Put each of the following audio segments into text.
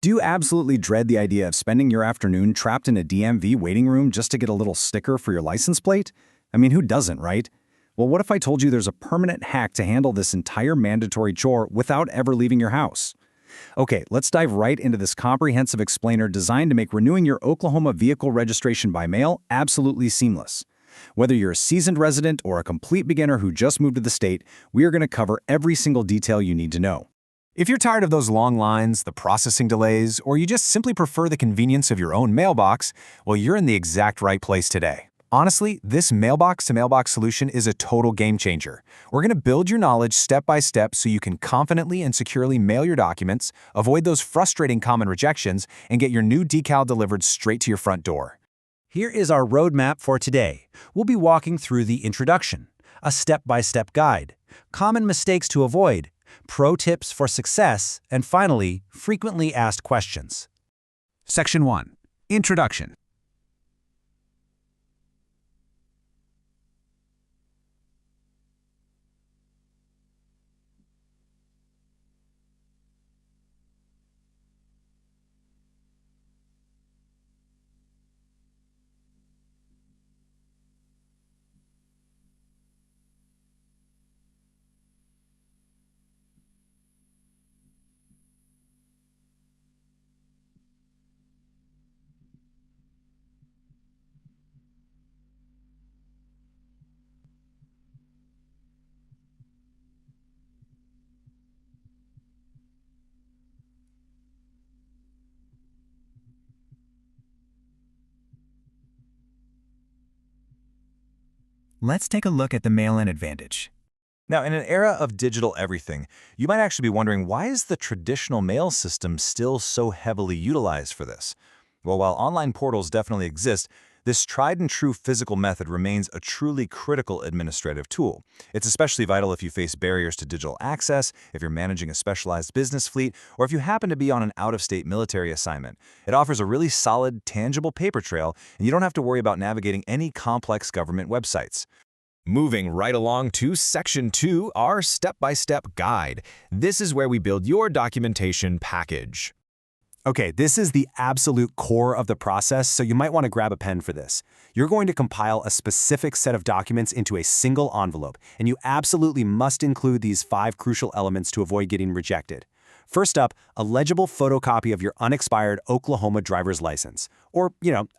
Do you absolutely dread the idea of spending your afternoon trapped in a DMV waiting room just to get a little sticker for your license plate? I mean, who doesn't, right? Well, what if I told you there's a permanent hack to handle this entire mandatory chore without ever leaving your house? Okay, let's dive right into this comprehensive explainer designed to make renewing your Oklahoma vehicle registration by mail absolutely seamless. Whether you're a seasoned resident or a complete beginner who just moved to the state, we are going to cover every single detail you need to know. If you're tired of those long lines, the processing delays, or you just simply prefer the convenience of your own mailbox, well, you're in the exact right place today. Honestly, this mailbox-to-mailbox solution is a total game changer. We're going to build your knowledge step by step so you can confidently and securely mail your documents, avoid those frustrating common rejections, and get your new decal delivered straight to your front door. Here is our roadmap for today. We'll be walking through the introduction, a step-by-step guide, common mistakes to avoid, pro tips for success, and finally, frequently asked questions. Section 1. Introduction. Let's take a look at the mail-in advantage. Now, in an era of digital everything, you might actually be wondering, why is the traditional mail system still so heavily utilized for this? Well, while online portals definitely exist, this tried-and-true physical method remains a truly critical administrative tool. It's especially vital if you face barriers to digital access, if you're managing a specialized business fleet, or if you happen to be on an out-of-state military assignment. It offers a really solid, tangible paper trail, and you don't have to worry about navigating any complex government websites. Moving right along to Section 2, our step-by-step guide. This is where we build your documentation package. Okay, this is the absolute core of the process, so you might want to grab a pen for this. You're going to compile a specific set of documents into a single envelope, and you absolutely must include these 5 crucial elements to avoid getting rejected. First up, a legible photocopy of your unexpired Oklahoma driver's license, or,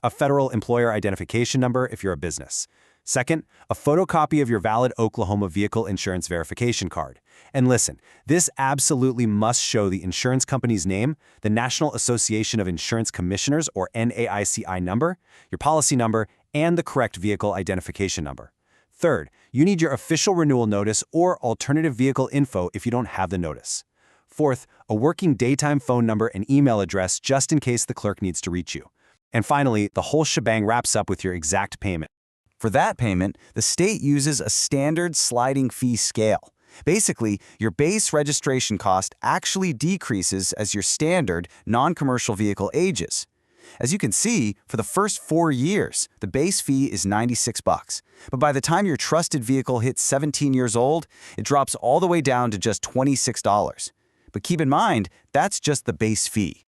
a federal employer identification number if you're a business. Second, a photocopy of your valid Oklahoma vehicle insurance verification card. And listen, this absolutely must show the insurance company's name, the National Association of Insurance Commissioners or NAICI number, your policy number, and the correct vehicle identification number. Third, you need your official renewal notice or alternative vehicle info if you don't have the notice. Fourth, a working daytime phone number and email address just in case the clerk needs to reach you. And finally, the whole shebang wraps up with your exact payment. For that payment, the state uses a standard sliding fee scale. Basically, your base registration cost actually decreases as your standard, non-commercial vehicle ages. As you can see, for the first 4 years, the base fee is $96. But by the time your trusted vehicle hits 17 years old, it drops all the way down to just $26. But keep in mind, that's just the base fee.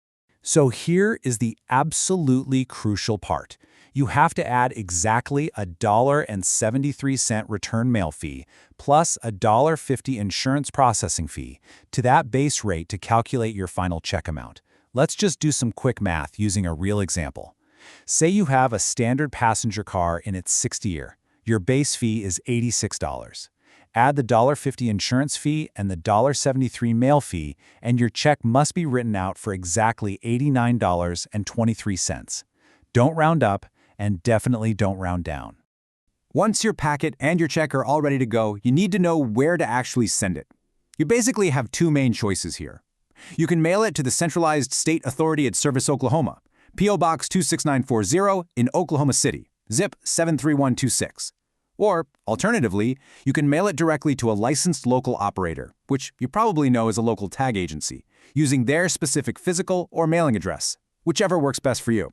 So here is the absolutely crucial part. You have to add exactly $1.73 return mail fee plus $1.50 insurance processing fee to that base rate to calculate your final check amount. Let's just do some quick math using a real example. Say you have a standard passenger car in its 6th year. Your base fee is $86. Add the $1.50 insurance fee and the $1.73 mail fee, and your check must be written out for exactly $89.23. Don't round up, and definitely don't round down. Once your packet and your check are all ready to go, you need to know where to actually send it. You basically have 2 main choices here. You can mail it to the Centralized State Authority at Service, Oklahoma, P.O. Box 26940 in Oklahoma City, zip 73126. Or, alternatively, you can mail it directly to a licensed local operator, which you probably know is a local tag agency, using their specific physical or mailing address, whichever works best for you.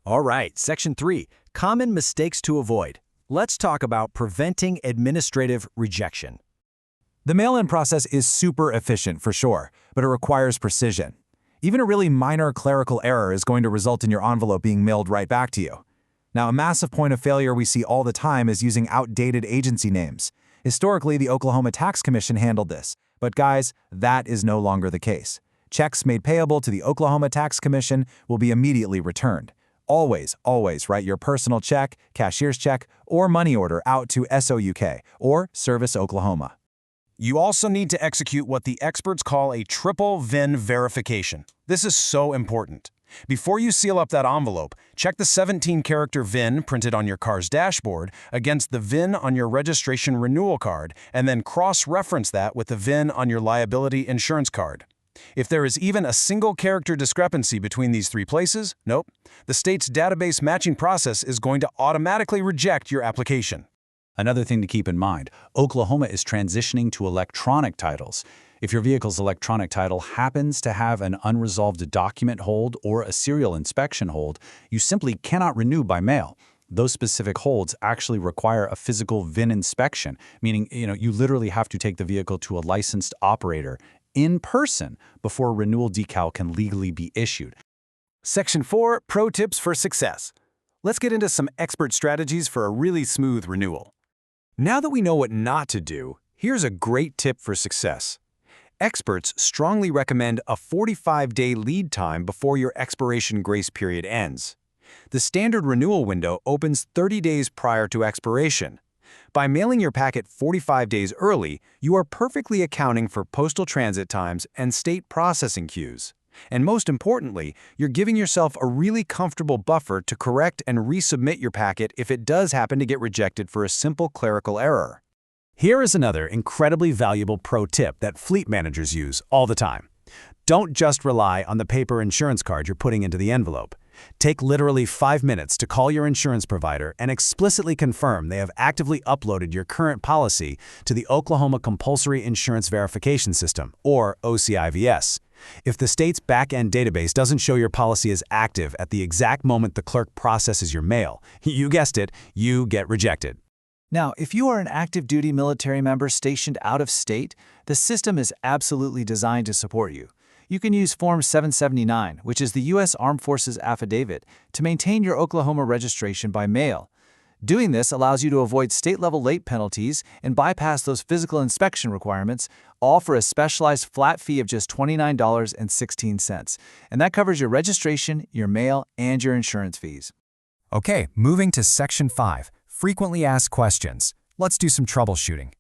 All right, Section 3, Common Mistakes to Avoid. Let's talk about preventing administrative rejection. The mail-in process is super efficient for sure, but it requires precision. Even a really minor clerical error is going to result in your envelope being mailed right back to you. Now, a massive point of failure we see all the time is using outdated agency names. Historically, the Oklahoma Tax Commission handled this, but guys, that is no longer the case. Checks made payable to the Oklahoma Tax Commission will be immediately returned. Always write your personal check, cashier's check, or money order out to SOUK or Service Oklahoma. You also need to execute what the experts call a triple VIN verification. This is so important. Before you seal up that envelope, check the 17-character VIN printed on your car's dashboard against the VIN on your registration renewal card, and then cross-reference that with the VIN on your liability insurance card. If there is even a single character discrepancy between these three places, nope, the state's database matching process is going to automatically reject your application. Another thing to keep in mind, Oklahoma is transitioning to electronic titles. If your vehicle's electronic title happens to have an unresolved document hold or a serial inspection hold, you simply cannot renew by mail. Those specific holds actually require a physical VIN inspection, meaning you literally have to take the vehicle to a licensed operator in person before a renewal decal can legally be issued. Section 4, Pro Tips for Success. Let's get into some expert strategies for a really smooth renewal. Now that we know what not to do, here's a great tip for success. Experts strongly recommend a 45-day lead time before your expiration grace period ends. The standard renewal window opens 30 days prior to expiration. By mailing your packet 45 days early, you are perfectly accounting for postal transit times and state processing queues. And most importantly, you're giving yourself a really comfortable buffer to correct and resubmit your packet if it does happen to get rejected for a simple clerical error. Here is another incredibly valuable pro tip that fleet managers use all the time. Don't just rely on the paper insurance card you're putting into the envelope. Take literally 5 minutes to call your insurance provider and explicitly confirm they have actively uploaded your current policy to the Oklahoma Compulsory Insurance Verification System, or OCIVS. If the state's back-end database doesn't show your policy as active at the exact moment the clerk processes your mail, you guessed it, you get rejected. Now, if you are an active duty military member stationed out of state, the system is absolutely designed to support you. You can use Form 779, which is the U.S. Armed Forces Affidavit, to maintain your Oklahoma registration by mail. Doing this allows you to avoid state-level late penalties and bypass those physical inspection requirements, all for a specialized flat fee of just $29.16. And that covers your registration, your mail, and your insurance fees. Okay, moving to Section 5, Frequently Asked Questions. Let's do some troubleshooting.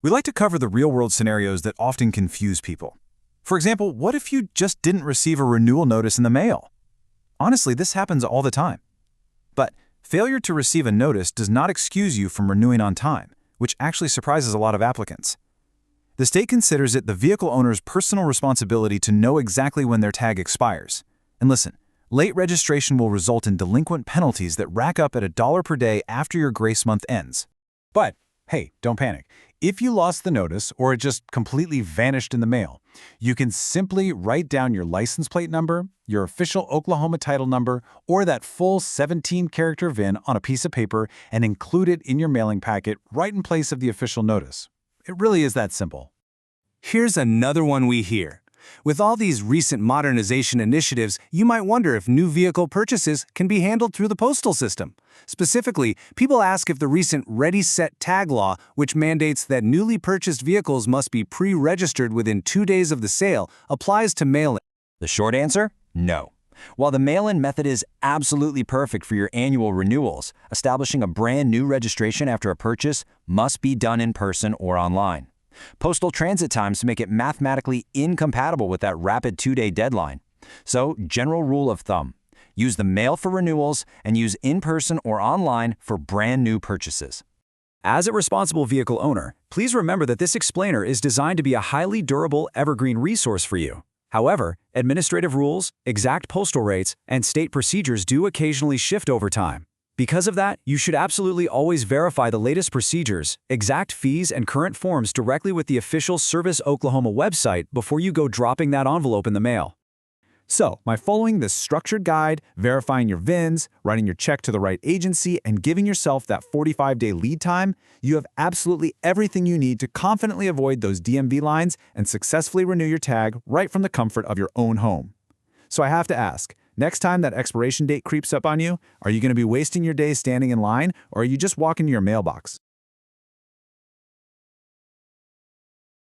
We like to cover the real-world scenarios that often confuse people. For example, what if you just didn't receive a renewal notice in the mail? Honestly, this happens all the time. But failure to receive a notice does not excuse you from renewing on time, which actually surprises a lot of applicants. The state considers it the vehicle owner's personal responsibility to know exactly when their tag expires. And listen, late registration will result in delinquent penalties that rack up at $1 per day after your grace month ends. But hey, don't panic. If you lost the notice or it just completely vanished in the mail, you can simply write down your license plate number, your official Oklahoma title number, or that full 17-character VIN on a piece of paper and include it in your mailing packet right in place of the official notice. It really is that simple. Here's another one we hear. With all these recent modernization initiatives, you might wonder if new vehicle purchases can be handled through the postal system. Specifically, people ask if the recent Ready Set Tag law, which mandates that newly purchased vehicles must be pre-registered within 2 days of the sale, applies to mail-in. The short answer? No. While the mail-in method is absolutely perfect for your annual renewals, establishing a brand new registration after a purchase must be done in person or online. Postal transit times make it mathematically incompatible with that rapid 2-day deadline. So, general rule of thumb, use the mail for renewals and use in-person or online for brand new purchases. As a responsible vehicle owner, please remember that this explainer is designed to be a highly durable, evergreen resource for you. However, administrative rules, exact postal rates, and state procedures do occasionally shift over time. Because of that, you should absolutely always verify the latest procedures, exact fees, and current forms directly with the official Service Oklahoma website before you go dropping that envelope in the mail. So, by following this structured guide, verifying your VINs, writing your check to the right agency, and giving yourself that 45-day lead time, you have absolutely everything you need to confidently avoid those DMV lines and successfully renew your tag right from the comfort of your own home. So I have to ask, next time that expiration date creeps up on you, are you going to be wasting your day standing in line, or are you just walking to your mailbox?